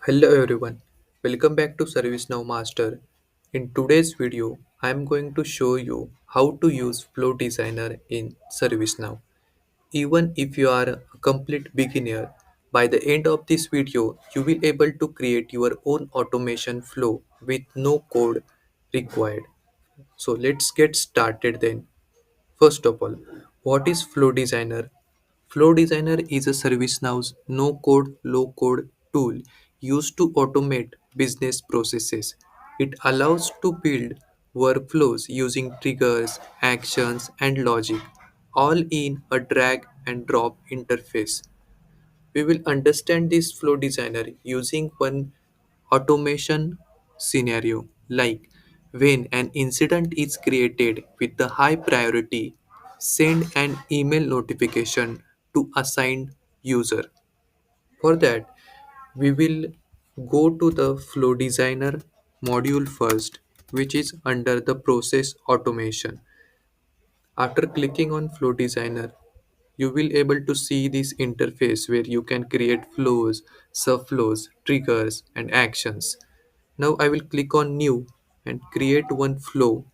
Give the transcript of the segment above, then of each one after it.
Hello everyone, welcome back to ServiceNow Master. In today's video, I am going to show you how to use Flow Designer in ServiceNow. Even if you are a complete beginner, by the end of this video, you will be able to create your own automation flow with no code required. So let's get started then. First of all, what is Flow Designer? Flow Designer is a ServiceNow's no-code, low-code tool used to automate business processes. It allows to build workflows using triggers, actions, and logic, all in a drag and drop interface. We will understand this Flow Designer using one automation scenario, like when an incident is created with the high priority, send an email notification to assigned user. For that, we will go to the Flow Designer module first, which is under the process automation. After clicking on Flow Designer, you will able to see this interface where you can create flows, subflows, triggers, and actions. Now I will click on new and create one flow.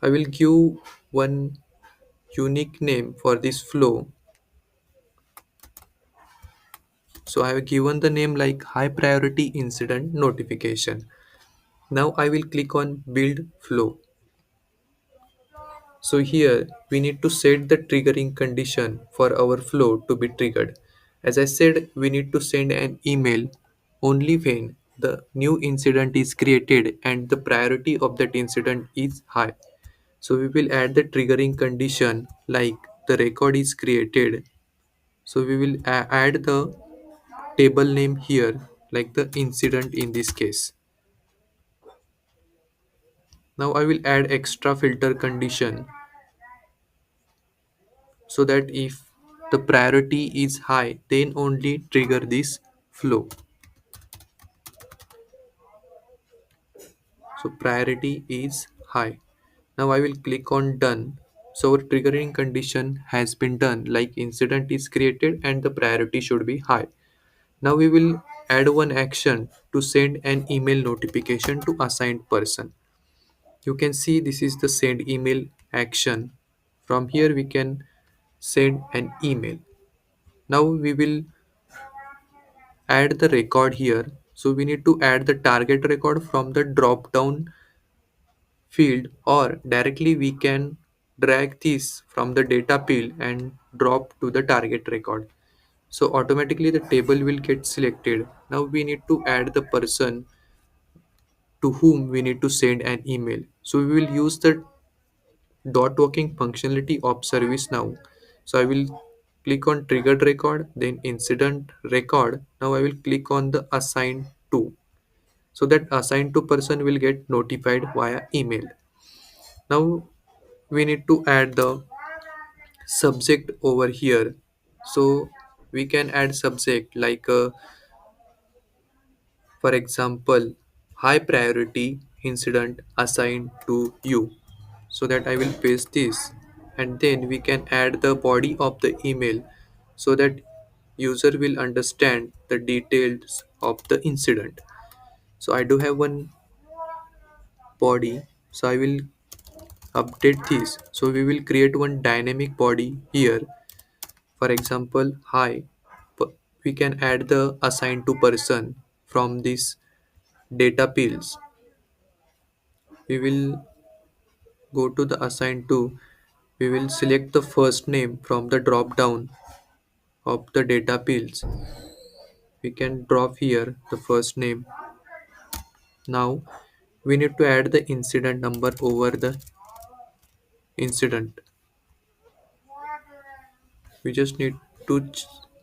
I will give one unique name for this flow. So I have given the name like high priority incident notification. Now I will click on build flow. So here we need to set the triggering condition for our flow to be triggered. As I said, we need to send an email only when the new incident is created and the priority of that incident is high. So we will add the triggering condition like the record is created. So we will add the table name here like the incident in this case. Now I will add extra filter condition so that if the priority is high then only trigger this flow. So priority is high. Now I will click on done. So our triggering condition has been done, like incident is created and the priority should be high. Now we will add one action to send an email notification to assigned person. You can see this is the send email action. From here we can send an email. Now we will add the record here. So we need to add the target record from the drop down field, or directly we can drag this from the data field and drop to the target record. So automatically the table will get selected. Now we need to add the person to whom we need to send an email. So we will use the dot working functionality of ServiceNow. So I will click on triggered record, then incident record. Now I will click on the assign to. So that assigned to person will get notified via email. Now we need to add the subject over here. So we can add subject like for example, high priority incident assigned to you. So that I will paste this, and then we can add the body of the email so that user will understand the details of the incident. So I do have one body, so I will update this. So we will create one dynamic body here. For example, hi, we can add the assigned to person from this data pills. We will go to the assigned to. We will select the first name from the drop down of the data pills. We can drop here the first name. Now we need to add the incident number over the incident. We just need to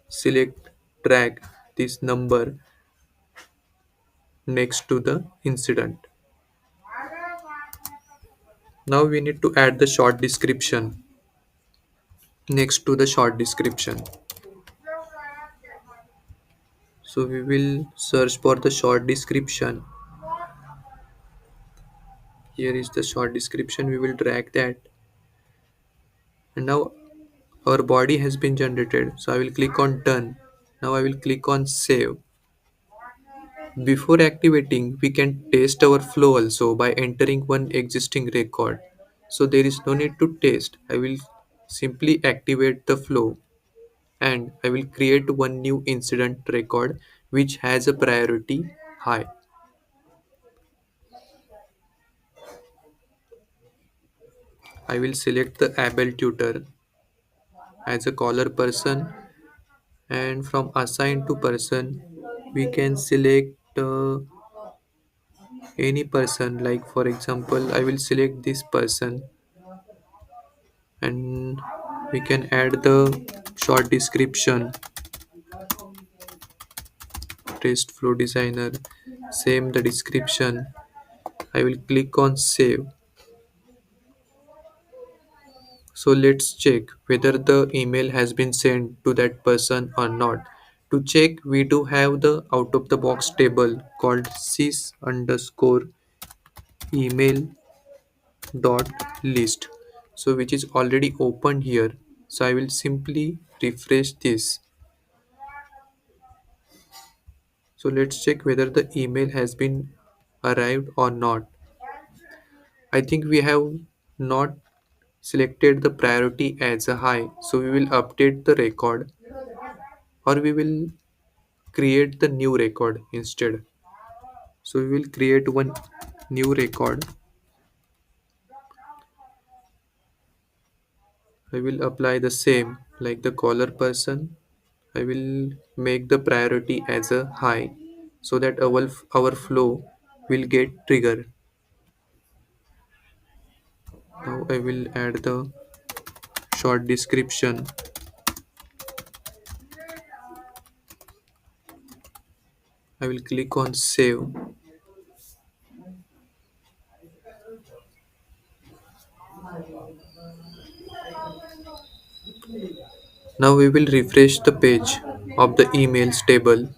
select drag this number next to the incident. Now we need to add the short description next to the short description. So we will search for the short description. Here is the short description. We will drag that. And now our body has been generated. So I will click on done. Now I will click on save. Before activating, we can test our flow also by entering one existing record. So there is no need to test. I will simply activate the flow and I will create one new incident record which has a priority high. I will select the able tutor as a caller person, and from assign to person we can select any person, like for example I will select this person, and we can add the short description, test flow designer, same the description. I will click on save. So let's check whether the email has been sent to that person or not. To check, we do have the out of the box table called sys underscore email dot list. So which is already opened here. So I will simply refresh this. So let's check whether the email has been arrived or not. I think we have not selected the priority as a high. So we will update the record, or we will create the new record instead. So we will create one new record. I will apply the same like the caller person. I will make the priority as a high so that our flow will get triggered. Now I will add the short description. I will click on save. Now we will refresh the page of the emails table.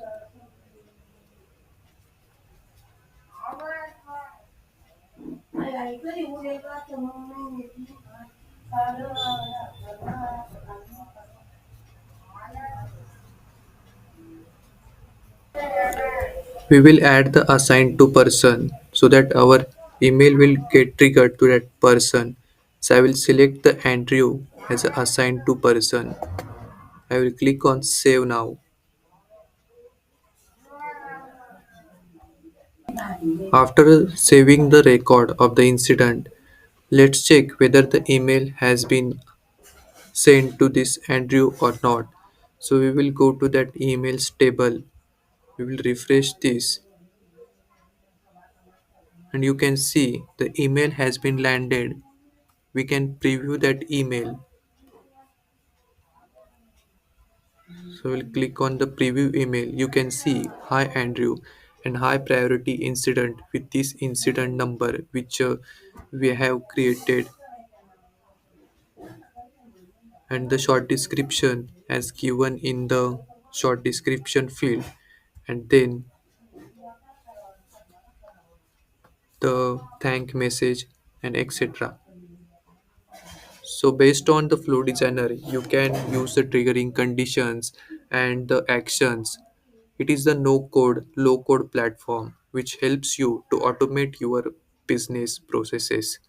We will add the assigned to person so that our email will get triggered to that person. So I will select the Andrew as a assigned to person. I will click on save now. After saving the record of the incident, let's check whether the email has been sent to this Andrew or not. So we will go to that emails table. We will refresh this, and you can see the email has been landed. We can preview that email. So we'll click on the preview email. You can see hi Andrew and high priority incident with this incident number which we have created, and the short description as given in the short description field, and then the thank message and etc. So based on the flow designer, you can use the triggering conditions and the actions. It is the no code, low code platform which helps you to automate your business processes.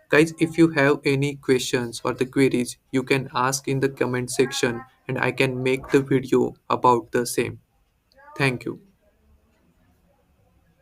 Guys, if you have any questions or the queries, you can ask in the comment section and I can make the video about the same. Thank you.